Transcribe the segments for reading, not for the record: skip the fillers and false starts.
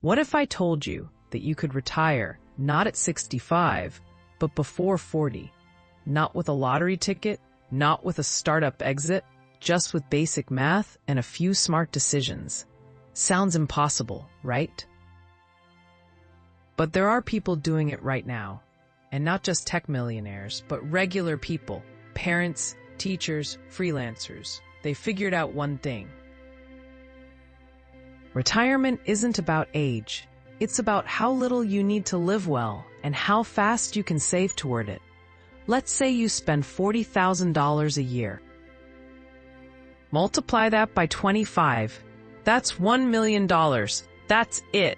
What if I told you that you could retire not at 65, but before 40? Not with a lottery ticket, not with a startup exit, just with basic math and a few smart decisions. Sounds impossible, right? But there are people doing it right now. And not just tech millionaires, but regular people, parents, teachers, freelancers. They figured out one thing. Retirement isn't about age. It's about how little you need to live well and how fast you can save toward it. Let's say you spend $40,000 a year. Multiply that by 25. That's $1 million. That's it.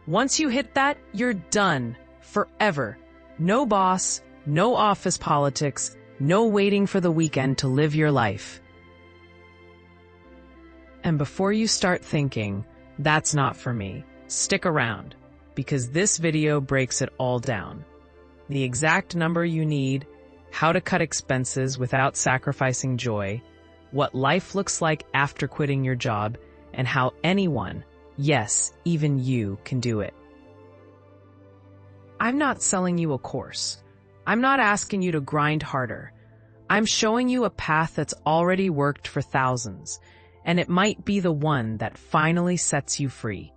Once you hit that, you're done. Forever. No boss, no office politics, no waiting for the weekend to live your life. And before you start thinking, that's not for me, stick around, because this video breaks it all down. The exact number you need, how to cut expenses without sacrificing joy, what life looks like after quitting your job, and how anyone, yes, even you, can do it. I'm not selling you a course. I'm not asking you to grind harder. I'm showing you a path that's already worked for thousands, and it might be the one that finally sets you free.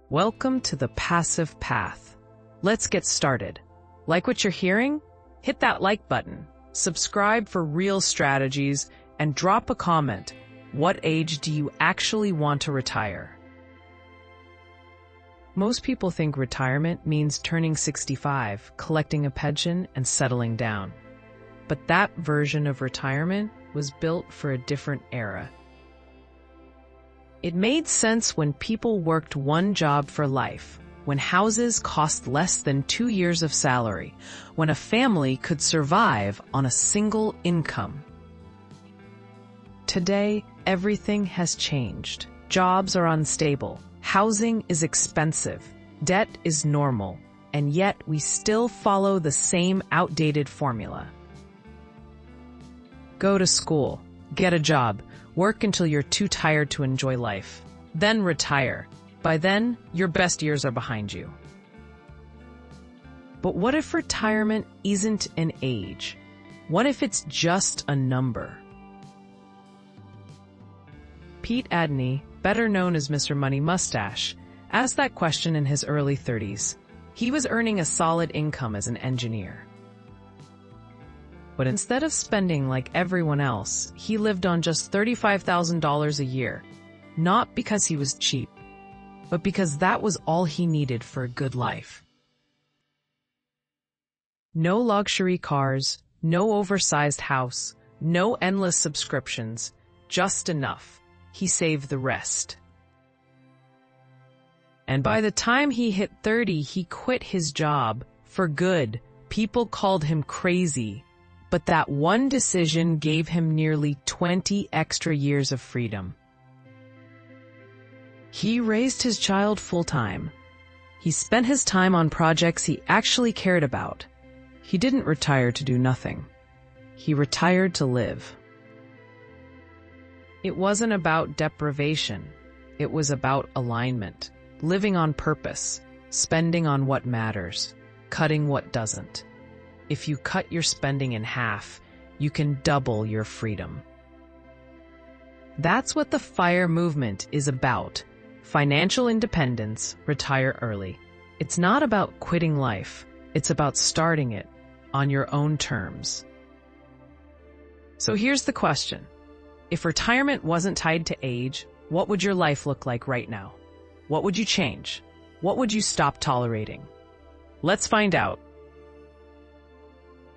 Welcome to the passive path. Let's get started. Like what you're hearing? Hit that like button, subscribe for real strategies, and drop a comment. What age do you actually want to retire? Most people think retirement means turning 65, collecting a pension, and settling down. But that version of retirement was built for a different era. It made sense when people worked one job for life, when houses cost less than 2 years of salary, when a family could survive on a single income. Today, everything has changed. Jobs are unstable. Housing is expensive, debt is normal, and yet we still follow the same outdated formula. Go to school, get a job, work until you're too tired to enjoy life, then retire. By then, your best years are behind you. But what if retirement isn't an age? What if it's just a number? Pete Adney, better known as Mr. Money Mustache, asked that question in his early 30s. He was earning a solid income as an engineer. But instead of spending like everyone else, he lived on just $35,000 a year. Not because he was cheap, but because that was all he needed for a good life. No luxury cars, no oversized house, no endless subscriptions, just enough. He saved the rest. And by the time he hit 30, he quit his job for good. People called him crazy, but that one decision gave him nearly 20 extra years of freedom. He raised his child full-time. He spent his time on projects he actually cared about. He didn't retire to do nothing. He retired to live. It wasn't about deprivation. It was about alignment, living on purpose, spending on what matters, cutting what doesn't. If you cut your spending in half, you can double your freedom. That's what the FIRE movement is about. Financial independence, retire early. It's not about quitting life. It's about starting it on your own terms. So here's the question. If retirement wasn't tied to age, what would your life look like right now? What would you change? What would you stop tolerating? Let's find out.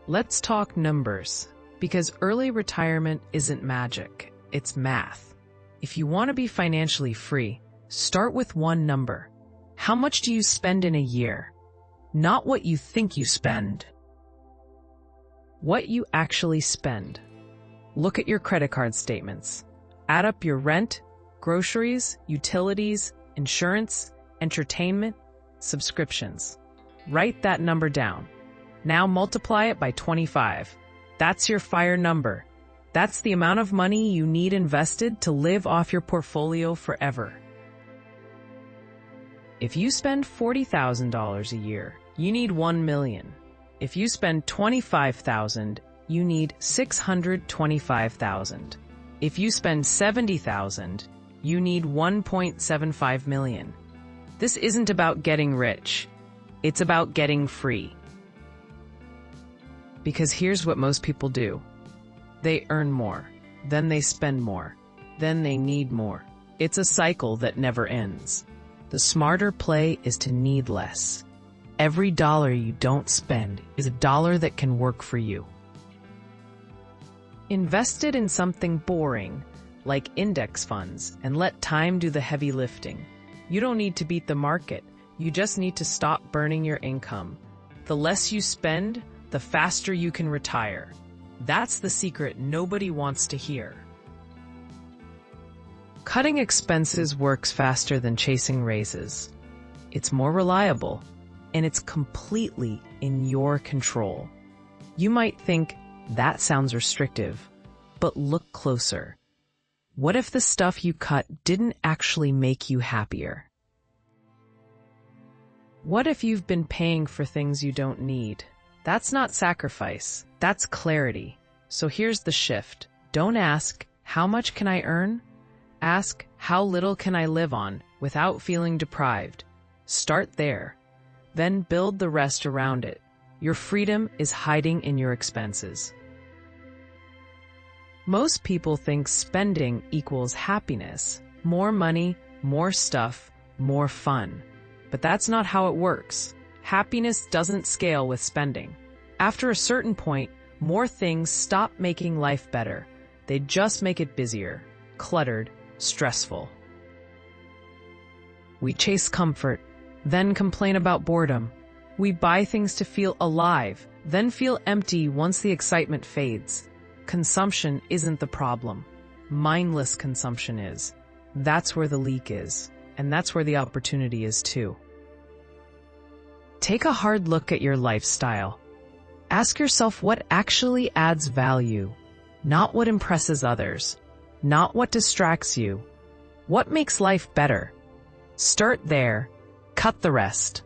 Let's talk numbers, because early retirement isn't magic, it's math. If you want to be financially free, start with one number. How much do you spend in a year? Not what you think you spend. What you actually spend. Look at your credit card statements. Add up your rent, groceries, utilities, insurance, entertainment, subscriptions. Write that number down. Now multiply it by 25. That's your FIRE number. That's the amount of money you need invested to live off your portfolio forever. If you spend $40,000 a year, you need $1 million. If you spend $25,000, you need $625,000. If you spend $70,000, you need $1.75 million. This isn't about getting rich. It's about getting free. Because here's what most people do. They earn more, then they spend more, then they need more. It's a cycle that never ends. The smarter play is to need less. Every dollar you don't spend is a dollar that can work for you. Invest it in something boring, like index funds, and let time do the heavy lifting. You don't need to beat the market. You just need to stop burning your income. The less you spend, the faster you can retire. That's the secret nobody wants to hear. Cutting expenses works faster than chasing raises. It's more reliable, and it's completely in your control. You might think, that sounds restrictive, but look closer. What if the stuff you cut didn't actually make you happier? What if you've been paying for things you don't need? That's not sacrifice, that's clarity. So here's the shift. Don't ask, how much can I earn? Ask, how little can I live on without feeling deprived? Start there. Then build the rest around it. Your freedom is hiding in your expenses. Most people think spending equals happiness. More money, more stuff, more fun. But that's not how it works. Happiness doesn't scale with spending. After a certain point, more things stop making life better. They just make it busier, cluttered, stressful. We chase comfort, then complain about boredom. We buy things to feel alive, then feel empty once the excitement fades. Consumption isn't the problem. Mindless consumption is. That's where the leak is, and that's where the opportunity is too. Take a hard look at your lifestyle. Ask yourself what actually adds value, not what impresses others, not what distracts you. What makes life better? Start there, cut the rest.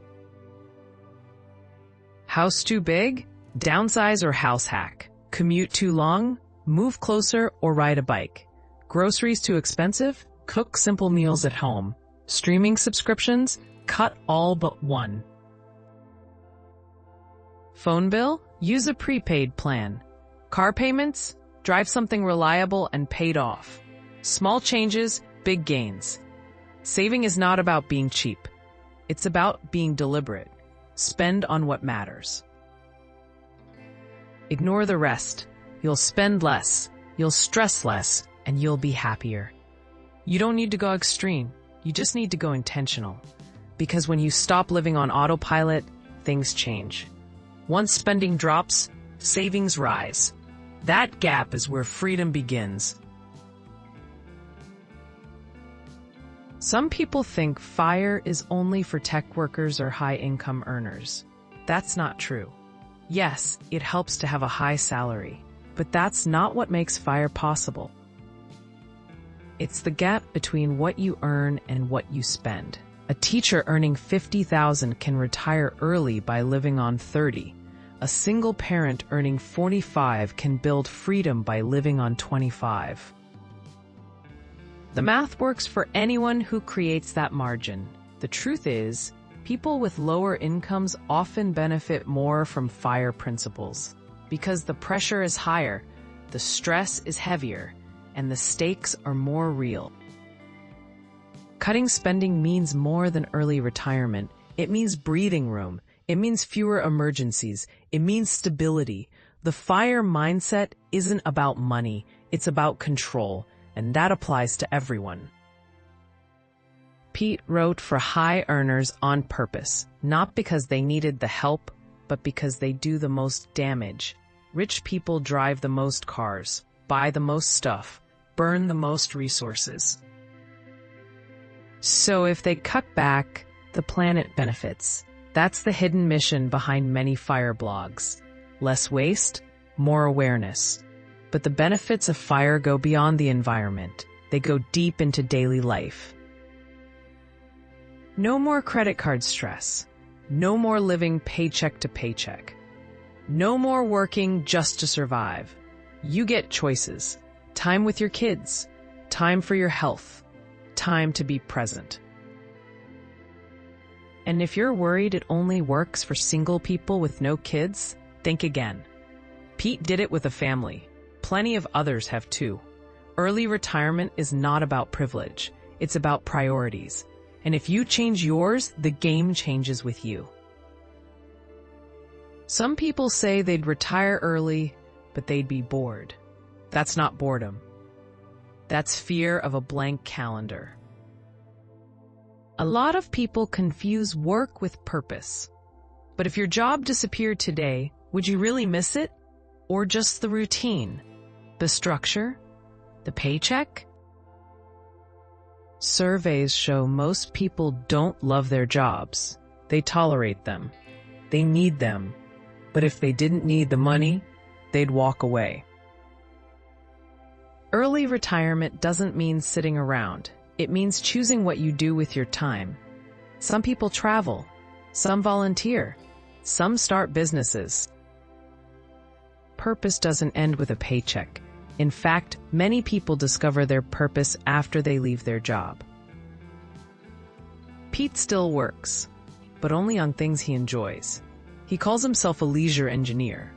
House too big? Downsize or house hack. Commute too long? Move closer or ride a bike. Groceries too expensive? Cook simple meals at home. Streaming subscriptions? Cut all but one. Phone bill? Use a prepaid plan. Car payments? Drive something reliable and paid off. Small changes, big gains. Saving is not about being cheap. It's about being deliberate. Spend on what matters. Ignore the rest. You'll spend less, you'll stress less, and you'll be happier. You don't need to go extreme. You just need to go intentional. Because when you stop living on autopilot, things change. Once spending drops, savings rise. That gap is where freedom begins. Some people think FIRE is only for tech workers or high-income earners. That's not true. Yes, it helps to have a high salary, but that's not what makes FIRE possible. It's the gap between what you earn and what you spend. A teacher earning $50,000 can retire early by living on $30,000. A single parent earning $45,000 can build freedom by living on $25,000. The math works for anyone who creates that margin. The truth is, people with lower incomes often benefit more from FIRE principles. Because the pressure is higher, the stress is heavier, and the stakes are more real. Cutting spending means more than early retirement. It means breathing room. It means fewer emergencies. It means stability. The FIRE mindset isn't about money. It's about control, and that applies to everyone. Pete wrote for high earners on purpose, not because they needed the help, but because they do the most damage. Rich people drive the most cars, buy the most stuff, burn the most resources. So if they cut back, the planet benefits. That's the hidden mission behind many FIRE blogs. Less waste, more awareness. But the benefits of FIRE go beyond the environment. They go deep into daily life. No more credit card stress. No more living paycheck to paycheck. No more working just to survive. You get choices. Time with your kids. Time for your health. Time to be present. And if you're worried it only works for single people with no kids, think again. Pete did it with a family. Plenty of others have too. Early retirement is not about privilege. It's about priorities. And if you change yours, the game changes with you. Some people say they'd retire early, but they'd be bored. That's not boredom. That's fear of a blank calendar. A lot of people confuse work with purpose. But if your job disappeared today, would you really miss it? Or just the routine? The structure? The paycheck? Surveys show most people don't love their jobs. They tolerate them. They need them. But if they didn't need the money, they'd walk away. Early retirement doesn't mean sitting around. It means choosing what you do with your time. Some people travel. Some volunteer. Some start businesses. Purpose doesn't end with a paycheck. In fact, many people discover their purpose after they leave their job. Pete still works, but only on things he enjoys. He calls himself a leisure engineer.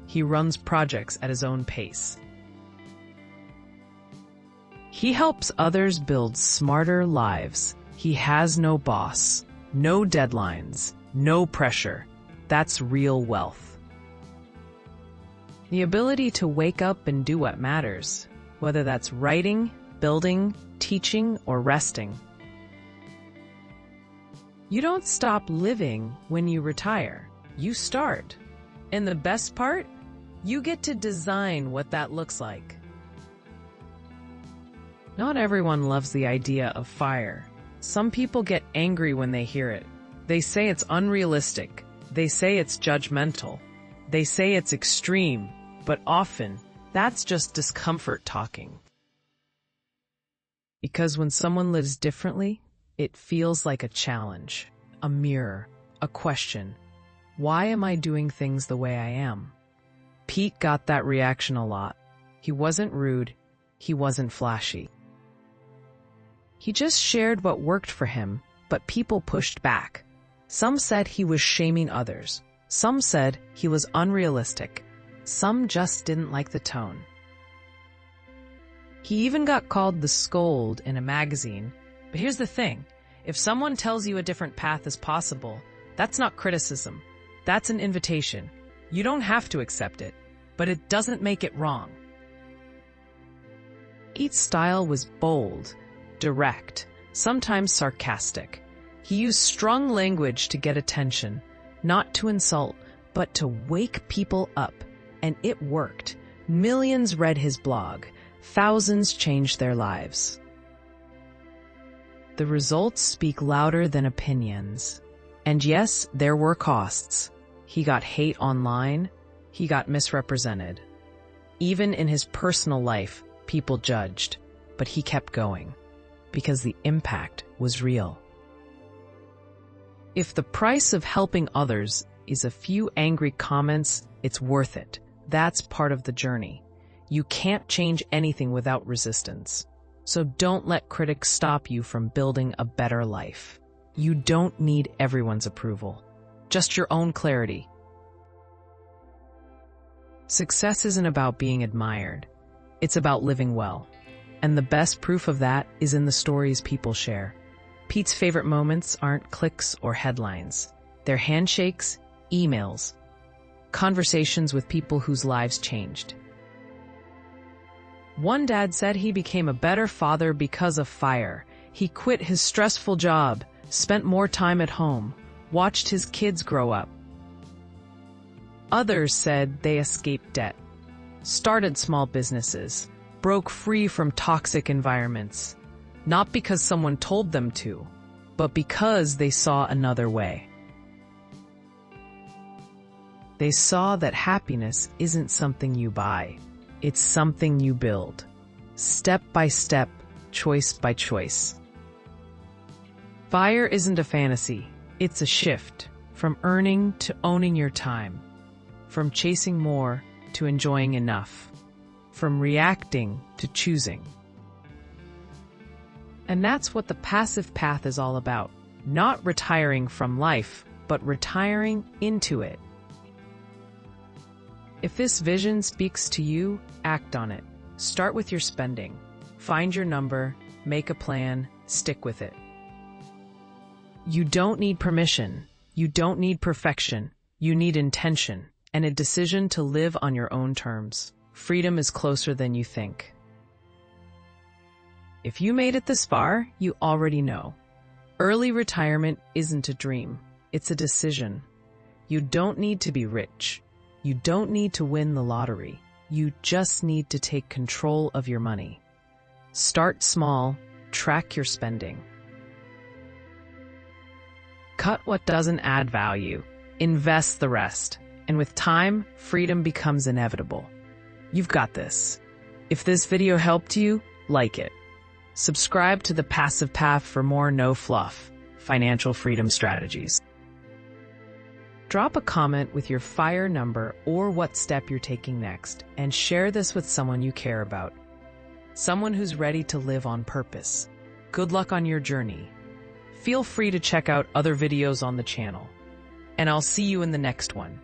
He runs projects at his own pace. He helps others build smarter lives. He has no boss, no deadlines, no pressure. That's real wealth. The ability to wake up and do what matters, whether that's writing, building, teaching, or resting. You don't stop living when you retire. You start. And the best part? You get to design what that looks like. Not everyone loves the idea of FIRE. Some people get angry when they hear it. They say it's unrealistic. They say it's judgmental. They say it's extreme. But often, that's just discomfort talking. Because when someone lives differently, it feels like a challenge, a mirror, a question. Why am I doing things the way I am? Pete got that reaction a lot. He wasn't rude. He wasn't flashy. He just shared what worked for him, but people pushed back. Some said he was shaming others. Some said he was unrealistic. Some just didn't like the tone. He even got called the scold in a magazine. But here's the thing. If someone tells you a different path is possible, that's not criticism. That's an invitation. You don't have to accept it, but it doesn't make it wrong. Pete's style was bold, direct, sometimes sarcastic. He used strong language to get attention, not to insult, but to wake people up. And it worked. Millions read his blog. Thousands changed their lives. The results speak louder than opinions. And yes, there were costs. He got hate online. He got misrepresented. Even in his personal life, people judged. But he kept going. Because the impact was real. If the price of helping others is a few angry comments, it's worth it. That's part of the journey. You can't change anything without resistance. So don't let critics stop you from building a better life. You don't need everyone's approval, just your own clarity. Success isn't about being admired. It's about living well. And the best proof of that is in the stories people share. Pete's favorite moments aren't clicks or headlines. They're handshakes, emails, conversations with people whose lives changed. One dad said he became a better father because of FIRE. He quit his stressful job, spent more time at home, watched his kids grow up. Others said they escaped debt, started small businesses, broke free from toxic environments, not because someone told them to, but because they saw another way. They saw that happiness isn't something you buy. It's something you build. Step by step, choice by choice. FIRE isn't a fantasy, it's a shift from earning to owning your time, from chasing more to enjoying enough, from reacting to choosing. And that's what the passive path is all about. Not retiring from life, but retiring into it. If this vision speaks to you, act on it. Start with your spending. Find your number, make a plan, stick with it. You don't need permission. You don't need perfection. You need intention and a decision to live on your own terms. Freedom is closer than you think. If you made it this far, you already know. Early retirement isn't a dream, it's a decision. You don't need to be rich. You don't need to win the lottery. You just need to take control of your money. Start small, track your spending. Cut what doesn't add value, invest the rest, and with time, freedom becomes inevitable. You've got this. If this video helped you, like it. Subscribe to The Passive Path for more no-fluff financial freedom strategies. Drop a comment with your FIRE number or what step you're taking next, and share this with someone you care about. Someone who's ready to live on purpose. Good luck on your journey. Feel free to check out other videos on the channel. And I'll see you in the next one.